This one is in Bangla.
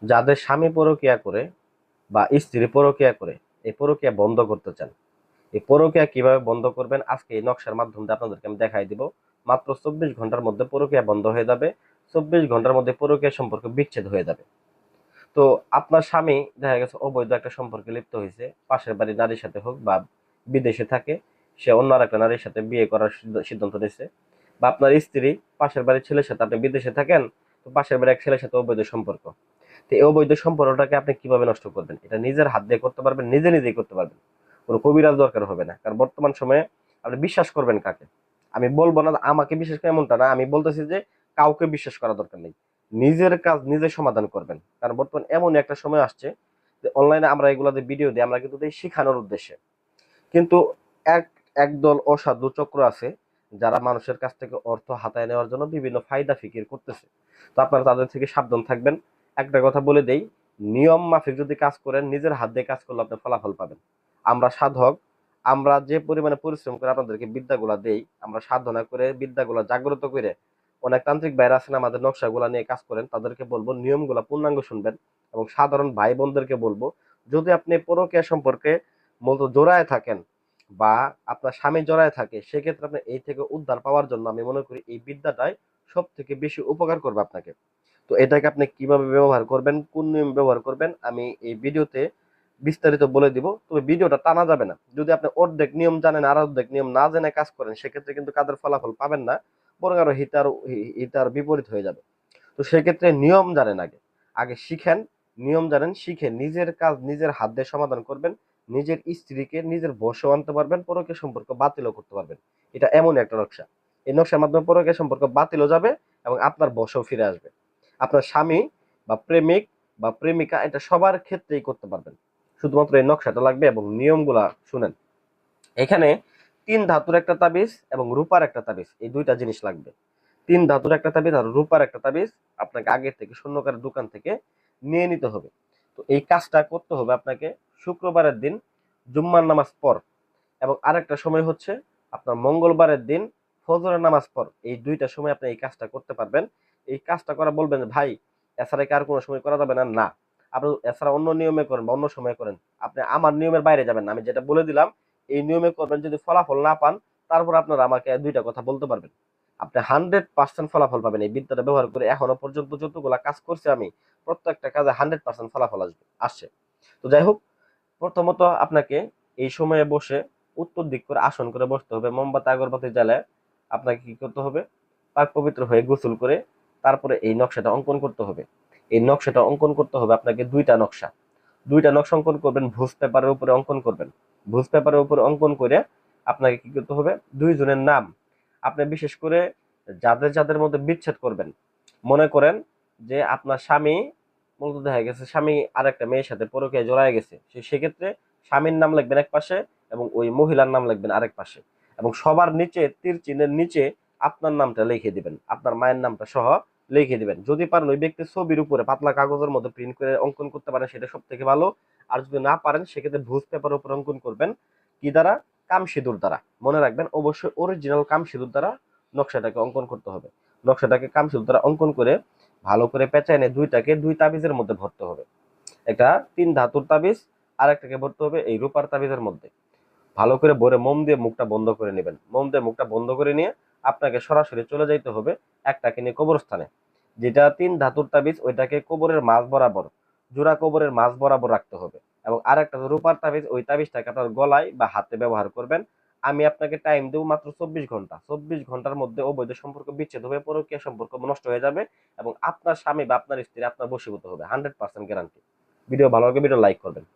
যাদের স্বামী পরকীয়া করে বা স্ত্রী পরকীয়া করে, এই পরকীয়া বন্ধ করতে চান, এই পরকীয়া কিভাবে বন্ধ করবেন আজকে এই নকশার মাধ্যমে আপনাদেরকে আমি দেখাই দিব। মাত্র 24 ঘন্টার মধ্যে পরকীয়া বন্ধ হয়ে যাবে। 24 ঘন্টার মধ্যে পরকীয়া সম্পর্ক বিচ্ছেদ হয়ে যাবে। তো আপনার স্বামী দেখা গেছে অবৈধ একটা সম্পর্কে লিপ্ত হয়েছে, পাশের বাড়ির নারীর সাথে হোক বা বিদেশে থাকে, সে অন্য আর একটা নারীর সাথে বিয়ে করার সিদ্ধান্ত নিয়েছে, বা আপনার স্ত্রী পাশের বাড়ির ছেলের সাথে, আপনি বিদেশে থাকেন, তো পাশের বাড়ির এক ছেলের সাথে অবৈধ সম্পর্ক। তো এই অবৈধ সম্পর্কটাকে আপনি কিভাবে নষ্ট করবেন, এটা নিজের হাত দিয়ে করতে পারবেন, নিজে নিজেই করতে পারবেন। কোনো কবিরাজ দরকার হবে না, কারণ বর্তমান সময়ে আপনি বিশ্বাস করবেন কাকে? আমি বলবো না আমাকে বিশ্বাস করে, এমনটা না, আমি বলতেছি যে কাউকে বিশ্বাস করা দরকার নেই। নিজের কাজ নিজে সমাধান করবেন, কারণ বর্তমান এমন একটা সময় আসছে যে অনলাইনে আমরা এগুলো যে ভিডিও দিই, আমরা কিন্তু দিই শেখানোর উদ্দেশ্যে। কিন্তু এক একদল অসাধু চক্র আছে যারা মানুষের কাছ থেকে অর্থ হাতায় নেওয়ার জন্য বিভিন্ন ফায়দা ফিকির করতেছে। তো আপনারা তাদের থেকে সাবধান থাকবেন। একটা কথা বলে দেই, নিয়ম মাফিক যদি কাজ করেন, নিজের হাত দিয়ে কাজ করলে আপনি ফলাফল পাবেন। আমরা সাধক, আমরা যে পরিমাণে পরিশ্রম করে আপনাদেরকে বিদ্যাগুলা দেই, আমরা সাধনা করে বিদ্যাগুলা জাগ্রত করে, অনেক তান্ত্রিক ভাইরা আছেন আমাদের নকশাগুলা নিয়ে কাজ করেন, তাদেরকে বলবো নিয়মগুলা পূর্ণাঙ্গ শুনবেন। এবং সাধারণ ভাই বোনদেরকে বলবো, যদি আপনি পরকীয়া সম্পর্কে মূলত জোড়ায় থাকেন বা আপনার স্বামী জড়ায় থাকে, সেক্ষেত্রে আপনি এই থেকে উদ্ধার পাওয়ার জন্য আমি মনে করি এই বিদ্যাটাই সব থেকে বেশি উপকার করবে আপনাকে। তো এটাকে আপনি কিভাবে ব্যবহার করবেন, কোন নিয়ম ব্যবহার করবেন, আমি এই ভিডিওতে বিস্তারিত বলে দিব। তবে ভিডিওটা টানা যাবে না। যদি আপনি অর্ধেক নিয়ম জানেন আর অর্ধেক নিয়ম না জেনে কাজ করেন, সেক্ষেত্রে কিন্তু কাজের ফলাফল পাবেন না, বরং আরো হিতার বিপরীত হয়ে যাবে। তো সেক্ষেত্রে নিয়ম জানেন আগে, আগে শিখেন, নিয়ম জানেন, শিখে নিজের কাজ নিজের হাত দিয়ে সমাধান করবেন। নিজের স্ত্রীকে নিজের বশেও আনতে পারবেন, পরকীয় সম্পর্ক বাতিলও করতে পারবেন। এটা এমন একটা নকশা, এই নকশার মাধ্যমে পরকীয় সম্পর্ক বাতিলও যাবে এবং আপনার বশেও ফিরে আসবে। আপনার স্বামী বা প্রেমিক বা প্রেমিকা এটা সবার ক্ষেত্রেই করতে পারবেন। শুধুমাত্র এই নকশাটা লাগবে এবং নিয়মগুলা শুনেন। এখানে 3 ধাতুর একটা তাবিজ এবং রূপার একটা তাবিজ, এই দুইটা জিনিস লাগবে। 3 ধাতুর একটা তাবিজ আর রূপার একটা তাবিজ আপনাকে আগের থেকে স্বর্ণকারের দোকান থেকে নিয়ে নিতে হবে। তো এই কাজটা করতে হবে আপনাকে শুক্রবারের দিন জুম্মার নামাজ পর, এবং আরেকটা সময় হচ্ছে আপনার মঙ্গলবারের দিন ফজরের নামাজ পর। এই দুইটা সময় আপনি এই কাজটা করতে পারবেন। এই কাজটা করা বলবেন যে, ভাই এছাড়া কি আর কোনো সময় করা যাবে না? না, আপনি এছাড়া অন্য নিয়মে করেন বা অন্য সময় করেন, আপনি আমার নিয়মের বাইরে যাবেন না। আমি যেটা বলে দিলাম এই নিয়মে করবেন, যদি ফলাফল না পান তারপর আপনারা আমাকে দুইটা কথা বলতে পারবেন। আপনি 100% ফলাফল পাবেন এই বিদ্যাটা ব্যবহার করে। এখনো পর্যন্ত যতগুলা কাজ করছি আমি, প্রত্যেকটা কাজে 100% ফলাফল আসছে। তো যাই হোক, প্রথমত আপনাকে এই সময়ে বসে উত্তর দিক করে আসন করে বসতে হবে, মোমবাতি আগরবাতি জ্বালায় আপনাকে কি করতে হবে, পাক পবিত্র হয়ে গোসল করে তারপরে এই নকশাটা অঙ্কন করতে হবে। এই নকশাটা অঙ্কন করতে হবে আপনাকে দুইটা নকশা অঙ্কন করবেন, ভুজ পেপারের উপরে অঙ্কন করবেন। ভুজ পেপারের উপরে অঙ্কন করে আপনাকে কি করতে হবে, দুইজনের নাম, আপনি বিশেষ করে যাদের যাদের মধ্যে বিচ্ছেদ করবেন, মনে করেন যে আপনার স্বামী মূলত দেখা গেছে স্বামী আরেকটা মেয়ের সাথে পরকীয়ায় জড়ায় গেছে, সেক্ষেত্রে স্বামীর নাম লিখবেন এক পাশে এবং ওই মহিলার নাম লিখবেন আরেক পাশে, এবং সবার নিচে তীর চিহ্নের নিচে আপনার নামটা লিখে দিবেন, আপনার মায়ের নামটা সহ লিখে দিবেন। যদি পারেন ওই ব্যক্তির ছবির উপরে পাতলা কাগজের মধ্যে প্রিন্ট করে অঙ্কন করতে পারেন, সেটা সব থেকে ভালো। আর যদি না পারেন সেক্ষেত্রে ভুজ পেপারের উপর অঙ্কন করবেন। কি দ্বারা? কাম সিঁদুর দ্বারা। মনে রাখবেন অবশ্যই অরিজিনাল কাম সিঁদুর দ্বারা নকশাটাকে অঙ্কন করতে হবে। নকশাটাকে কাম সিঁদুর দ্বারা অঙ্কন করে ভালো করে পেঁচায় এনে দুইটাকে দুই তাবিজের মধ্যে ভরতে হবে। একটা 3 ধাতুর তাবিজ, আর একটাকে ভরতে হবে এই রূপার তাবিজের মধ্যে। ভালো করে ভরে মোম দিয়ে মুখটা বন্ধ করে নেবেন। মোম দিয়ে মুখটা বন্ধ করে নিয়ে আপনাকে সরাসরি চলে যাইতে হবে একটাকে নিয়ে কবরস্থানে। যেটা 3 ধাতুর তাবিজ ওইটাকে কবরের মাঝ বরাবর, জোড়া কবরের মাঝ বরাবর রাখতে হবে। এবং আরেকটা রূপার তাবিজ, ওই তাবিজটাকে আপনার গলায় বা হাতে ব্যবহার করবেন। আমি আপনাকে টাইম দেবো মাত্র 24 ঘন্টা। 24 ঘন্টার মধ্যে অবৈধ সম্পর্ক বিচ্ছেদ হবে, পরকীয়া সম্পর্ক নষ্ট হয়ে যাবে এবং আপনার স্বামী বা আপনার স্ত্রী আপনার বশীভূত হবে, 100% গ্যারান্টি। ভিডিও ভালো লাগে ভিডিও লাইক করবেন।